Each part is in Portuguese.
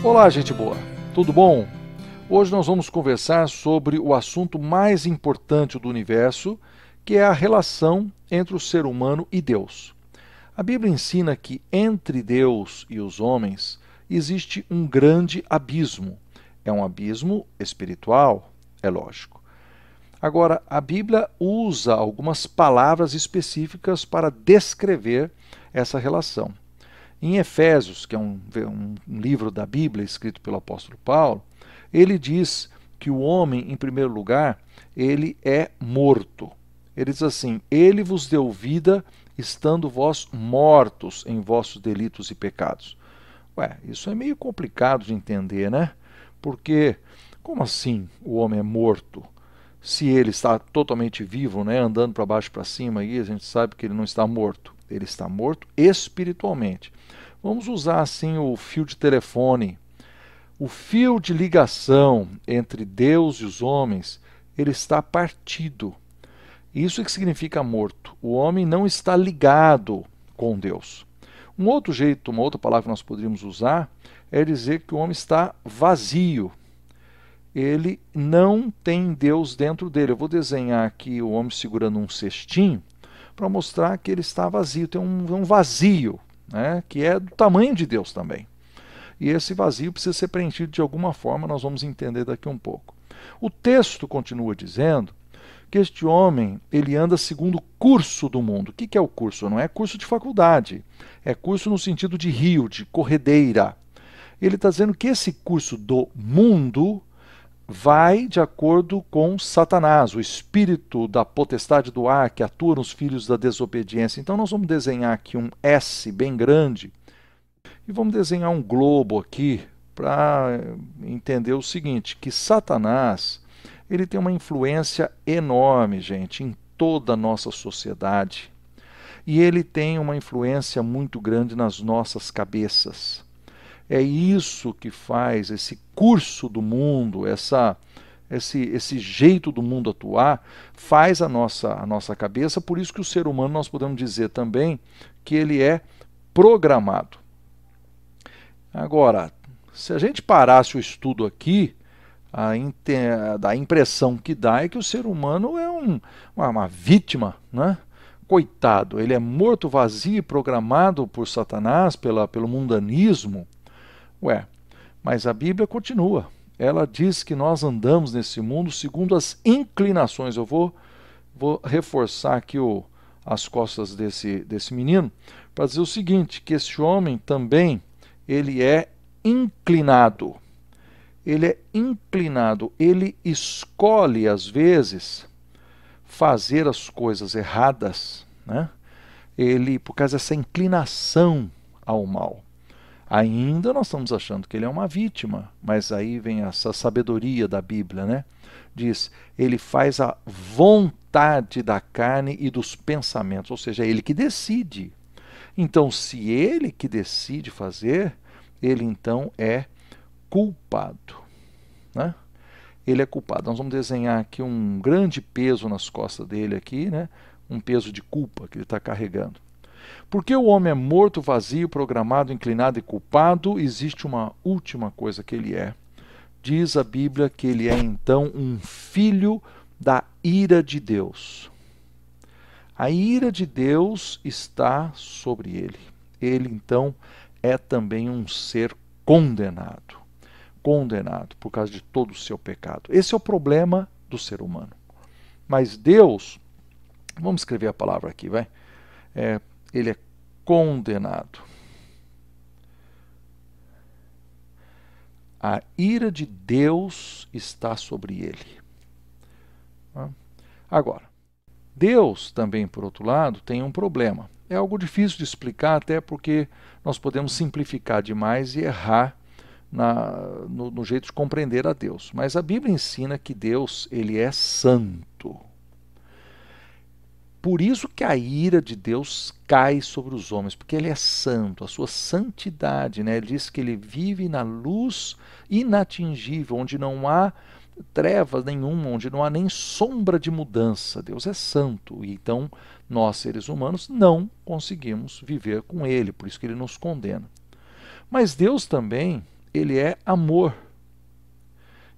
Olá, gente boa, tudo bom? Hoje nós vamos conversar sobre o assunto mais importante do universo, que é a relação entre o ser humano e Deus. A Bíblia ensina que entre Deus e os homens existe um grande abismo. É um abismo espiritual, é lógico. Agora, a Bíblia usa algumas palavras específicas para descrever essa relação. Em Efésios, que é um livro da Bíblia escrito pelo apóstolo Paulo, ele diz que o homem, em primeiro lugar, ele é morto. Ele diz assim: ele vos deu vida, estando vós mortos em vossos delitos e pecados. Ué, isso é meio complicado de entender, né? Porque, como assim o homem é morto? Se ele está totalmente vivo, né, andando para baixo e para cima, aí a gente sabe que ele não está morto. Ele está morto espiritualmente. Vamos usar assim o fio de telefone. O fio de ligação entre Deus e os homens, ele está partido. Isso que significa morto. O homem não está ligado com Deus. Um outro jeito, uma outra palavra que nós poderíamos usar é dizer que o homem está vazio. Ele não tem Deus dentro dele. Eu vou desenhar aqui o homem segurando um cestinho para mostrar que ele está vazio. Tem um vazio, né, que é do tamanho de Deus também. E esse vazio precisa ser preenchido de alguma forma, nós vamos entender daqui um pouco. O texto continua dizendo que este homem, ele anda segundo o curso do mundo. O que é o curso? Não é curso de faculdade, é curso no sentido de rio, de corredeira. Ele está dizendo que esse curso do mundo vai de acordo com Satanás, o espírito da potestade do ar que atua nos filhos da desobediência. Então nós vamos desenhar aqui um S bem grande e vamos desenhar um globo aqui para entender o seguinte, que Satanás, ele tem uma influência enorme, gente, em toda a nossa sociedade. E ele tem uma influência muito grande nas nossas cabeças. É isso que faz esse curso do mundo, esse jeito do mundo atuar, faz a nossa cabeça. Por isso que o ser humano, nós podemos dizer também que ele é programado. Agora, se a gente parasse o estudo aqui, a impressão que dá é que o ser humano é uma vítima, né? Coitado, ele é morto, vazio, programado por Satanás, pelo mundanismo. Ué, mas a Bíblia continua. Ela diz que nós andamos nesse mundo segundo as inclinações. Eu vou reforçar aqui as costas desse menino para dizer o seguinte, que esse homem também, ele é inclinado. Ele é inclinado, ele escolhe às vezes fazer as coisas erradas, né? Ele, por causa dessa inclinação ao mal. Ainda nós estamos achando que ele é uma vítima, mas aí vem essa sabedoria da Bíblia, né? Diz, ele faz a vontade da carne e dos pensamentos, ou seja, é ele que decide. Então, se ele que decide fazer, ele então é culpado, né? Ele é culpado. Nós vamos desenhar aqui um grande peso nas costas dele aqui, né? Um peso de culpa que ele está carregando. Porque o homem é morto, vazio, programado, inclinado e culpado, existe uma última coisa que ele é. Diz a Bíblia que ele é então um filho da ira de Deus. A ira de Deus está sobre ele. Ele então é também um ser condenado. Condenado por causa de todo o seu pecado. Esse é o problema do ser humano. Mas Deus, vamos escrever a palavra aqui, vai? Ele é condenado. A ira de Deus está sobre ele. Agora, Deus também, por outro lado, tem um problema. É algo difícil de explicar, até porque nós podemos simplificar demais e errar no jeito de compreender a Deus. Mas a Bíblia ensina que Deus, ele é santo. Por isso que a ira de Deus cai sobre os homens, porque ele é santo, a sua santidade, né? Ele diz que ele vive na luz inatingível, onde não há trevas nenhuma, onde não há nem sombra de mudança. Deus é santo, e então nós, seres humanos, não conseguimos viver com ele, por isso que ele nos condena. Mas Deus também, ele é amor.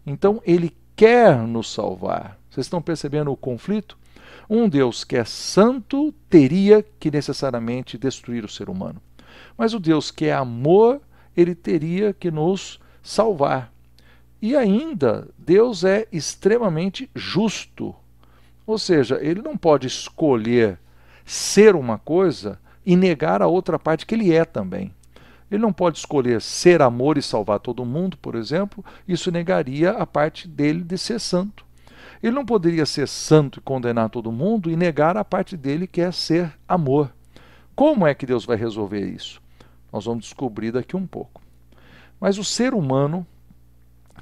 Então, ele quer nos salvar. Vocês estão percebendo o conflito? Um Deus que é santo teria que necessariamente destruir o ser humano. Mas o Deus que é amor, ele teria que nos salvar. E ainda, Deus é extremamente justo. Ou seja, ele não pode escolher ser uma coisa e negar a outra parte que ele é também. Ele não pode escolher ser amor e salvar todo mundo, por exemplo, isso negaria a parte dele de ser santo. Ele não poderia ser santo e condenar todo mundo e negar a parte dele que é ser amor. Como é que Deus vai resolver isso? Nós vamos descobrir daqui um pouco. Mas o ser humano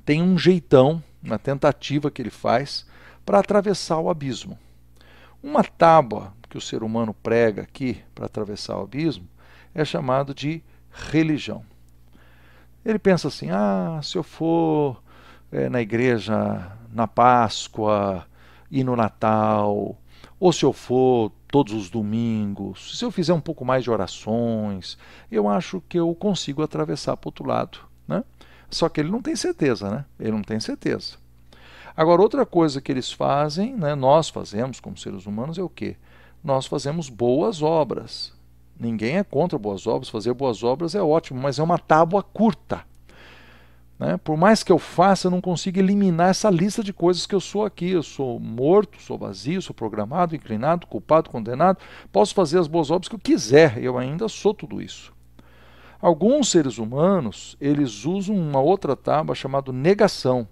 tem um jeitão, uma tentativa que ele faz para atravessar o abismo. Uma tábua que o ser humano prega aqui para atravessar o abismo é chamado de religião. Ele pensa assim, se eu for na igreja na Páscoa e no Natal, ou se eu for todos os domingos, se eu fizer um pouco mais de orações, eu acho que eu consigo atravessar para o outro lado, né? Só que ele não tem certeza, né? Ele não tem certeza. Agora, outra coisa que eles fazem, né, nós fazemos como seres humanos, é o quê? Nós fazemos boas obras. Ninguém é contra boas obras, fazer boas obras é ótimo, mas é uma tábua curta. Né? Por mais que eu faça, eu não consigo eliminar essa lista de coisas que eu sou aqui. Eu sou morto, sou vazio, sou programado, inclinado, culpado, condenado. Posso fazer as boas obras que eu quiser, eu ainda sou tudo isso. Alguns seres humanos, eles usam uma outra tábua chamada negação.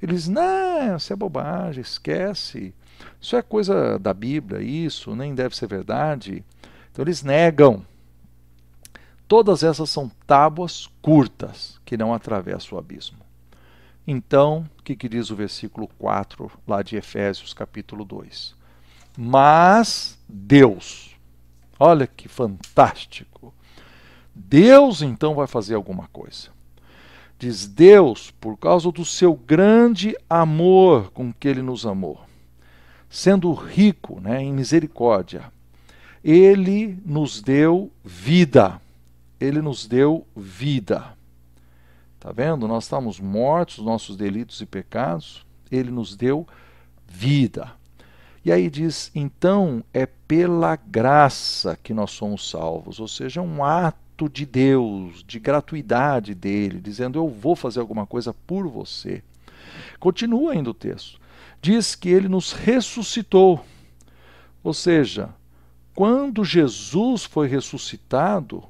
Eles dizem, não, isso é bobagem, esquece. Isso é coisa da Bíblia, isso nem deve ser verdade. Então eles negam. Todas essas são tábuas curtas que não atravessam o abismo. Então, o que diz o versículo 4 lá de Efésios capítulo 2? Mas Deus, olha que fantástico, Deus então vai fazer alguma coisa. Diz Deus, por causa do seu grande amor com que ele nos amou, sendo rico, né, em misericórdia, ele nos deu vida. Ele nos deu vida. Está vendo? Nós estamos mortos, nossos delitos e pecados. Ele nos deu vida. E aí diz, então é pela graça que nós somos salvos. Ou seja, é um ato de Deus, de gratuidade dele, dizendo, eu vou fazer alguma coisa por você. Continua ainda o texto. Diz que ele nos ressuscitou. Ou seja, quando Jesus foi ressuscitado,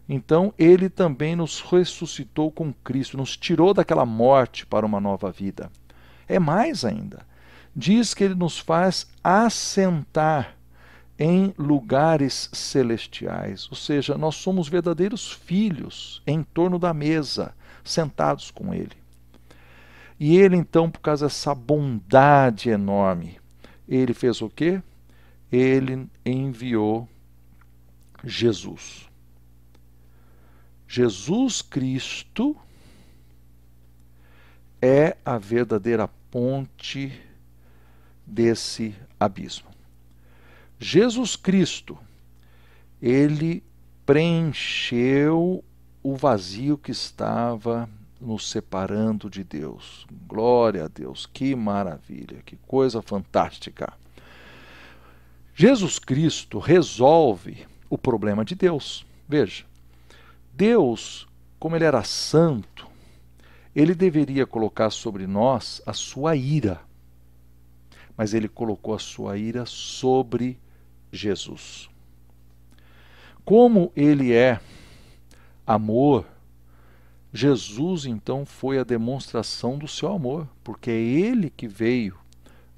então ele também nos ressuscitou com Cristo, nos tirou daquela morte para uma nova vida. É mais ainda, diz que ele nos faz assentar em lugares celestiais, ou seja, nós somos verdadeiros filhos em torno da mesa, sentados com ele. E ele então, por causa dessa bondade enorme, ele fez o quê? Ele enviou Jesus. Jesus Cristo é a verdadeira ponte desse abismo. Jesus Cristo, ele preencheu o vazio que estava nos separando de Deus. Glória a Deus, que maravilha, que coisa fantástica. Jesus Cristo resolve o problema de Deus. Veja, Deus, como ele era santo, ele deveria colocar sobre nós a sua ira. Mas ele colocou a sua ira sobre Jesus. Como ele é amor, Jesus então foi a demonstração do seu amor, porque é ele que veio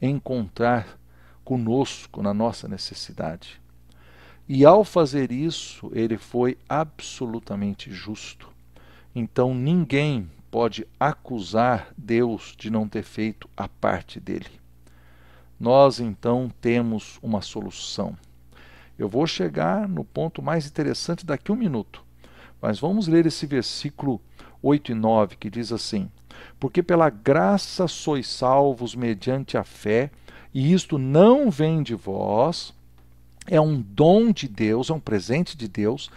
encontrar conosco na nossa necessidade. E ao fazer isso, ele foi absolutamente justo. Então ninguém pode acusar Deus de não ter feito a parte dele. Nós então temos uma solução. Eu vou chegar no ponto mais interessante daqui a um minuto, mas vamos ler esse versículo 8 e 9 que diz assim: porque pela graça sois salvos mediante a fé, e isto não vem de vós, é um dom de Deus, é um presente de Deus,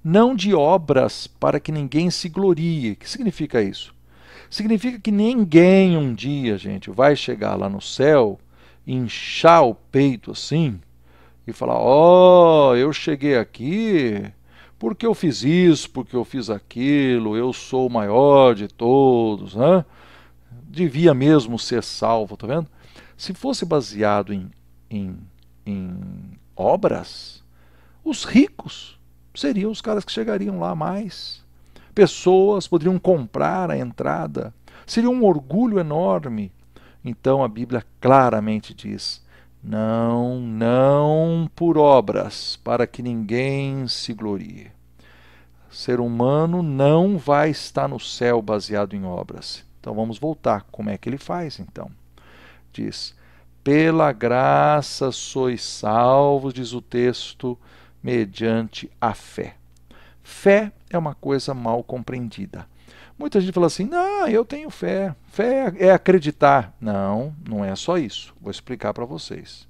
não de obras para que ninguém se glorie. O que significa isso? Significa que ninguém um dia, gente, vai chegar lá no céu, inchar o peito assim e falar: ó, eu cheguei aqui porque eu fiz isso, porque eu fiz aquilo, eu sou o maior de todos, né? Devia mesmo ser salvo, tá vendo? Se fosse baseado em obras, os ricos seriam os caras que chegariam lá mais. Pessoas poderiam comprar a entrada. Seria um orgulho enorme. Então a Bíblia claramente diz: não, não por obras, para que ninguém se glorie. O ser humano não vai estar no céu baseado em obras. Então vamos voltar. Como é que ele faz então? Diz: pela graça sois salvos, diz o texto, mediante a fé. Fé é uma coisa mal compreendida. Muita gente fala assim: não, eu tenho fé. Fé é acreditar. Não, não é só isso. Vou explicar para vocês.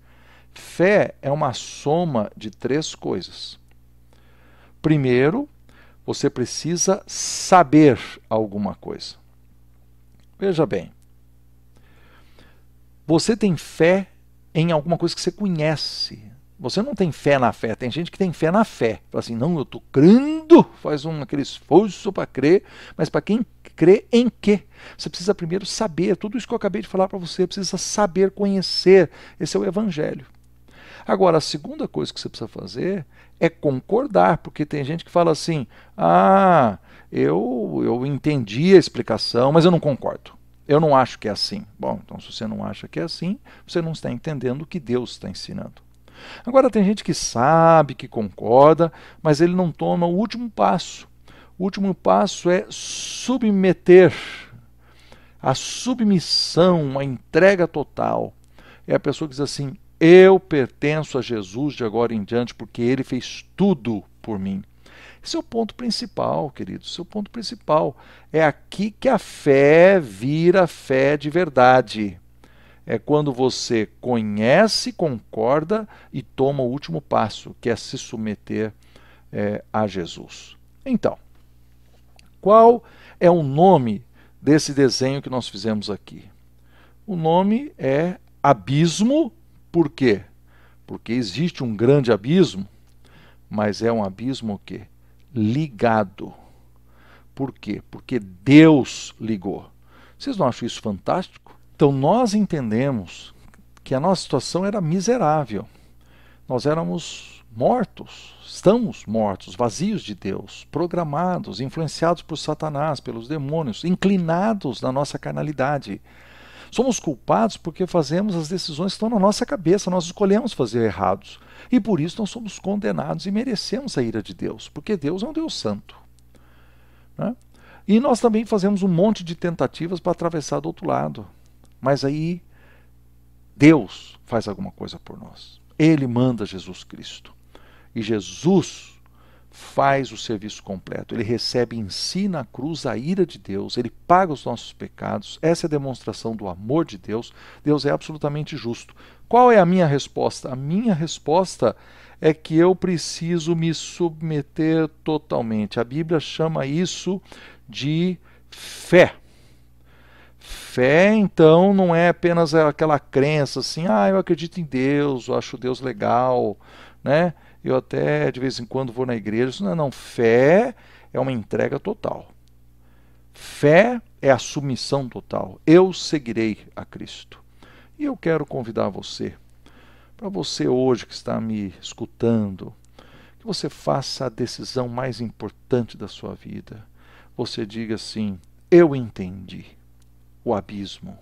Fé é uma soma de 3 coisas. Primeiro, você precisa saber alguma coisa. Veja bem, você tem fé em alguma coisa que você conhece. Você não tem fé na fé. Tem gente que tem fé na fé. Fala assim: não, eu estou crendo. Faz aquele esforço para crer. Mas para quem crê em quê? Você precisa primeiro saber. Tudo isso que eu acabei de falar para você, precisa saber, conhecer. Esse é o Evangelho. Agora, a segunda coisa que você precisa fazer é concordar. Porque tem gente que fala assim: ah, eu entendi a explicação, mas eu não concordo. Eu não acho que é assim. Bom, então se você não acha que é assim, você não está entendendo o que Deus está ensinando. Agora tem gente que sabe, que concorda, mas ele não toma o último passo. O último passo é submeter. A submissão, a entrega total. É a pessoa que diz assim: eu pertenço a Jesus de agora em diante porque ele fez tudo por mim. Esse é o ponto principal, queridos. Esse é o ponto principal. É aqui que a fé vira fé de verdade. É quando você conhece, concorda e toma o último passo, que é se submeter a Jesus. Então, qual é o nome desse desenho que nós fizemos aqui? O nome é abismo. Por quê? Porque existe um grande abismo, mas é um abismo o quê? Ligado. Por quê? Porque Deus ligou. Vocês não acham isso fantástico? Então nós entendemos que a nossa situação era miserável. Nós éramos mortos, estamos mortos, vazios de Deus, programados, influenciados por Satanás, pelos demônios, inclinados na nossa carnalidade. Somos culpados porque fazemos as decisões que estão na nossa cabeça, nós escolhemos fazer errados. E por isso nós somos condenados e merecemos a ira de Deus, porque Deus é um Deus santo. Né? E nós também fazemos um monte de tentativas para atravessar do outro lado. Mas aí Deus faz alguma coisa por nós. Ele manda Jesus Cristo. E Jesus faz o serviço completo. Ele recebe em si na cruz a ira de Deus. Ele paga os nossos pecados. Essa é a demonstração do amor de Deus. Deus é absolutamente justo. Qual é a minha resposta? A minha resposta é que eu preciso me submeter totalmente. A Bíblia chama isso de fé. Fé, então, não é apenas aquela crença assim: ah, eu acredito em Deus, eu acho Deus legal, né? Eu até de vez em quando vou na igreja. Isso não, fé é uma entrega total. Fé é a submissão total. Eu seguirei a Cristo. E eu quero convidar você, para você hoje que está me escutando, que você faça a decisão mais importante da sua vida. Você diga assim: eu entendi o abismo.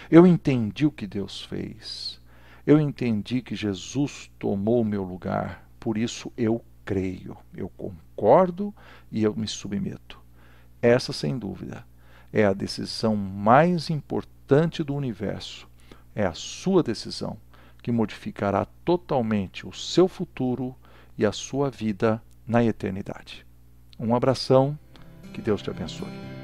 Eu entendi o que Deus fez. Eu entendi que Jesus tomou o meu lugar. Por isso eu creio, eu concordo e eu me submeto. Essa, sem dúvida, é a decisão mais importante do universo. É a sua decisão que modificará totalmente o seu futuro e a sua vida na eternidade. Um abração, que Deus te abençoe.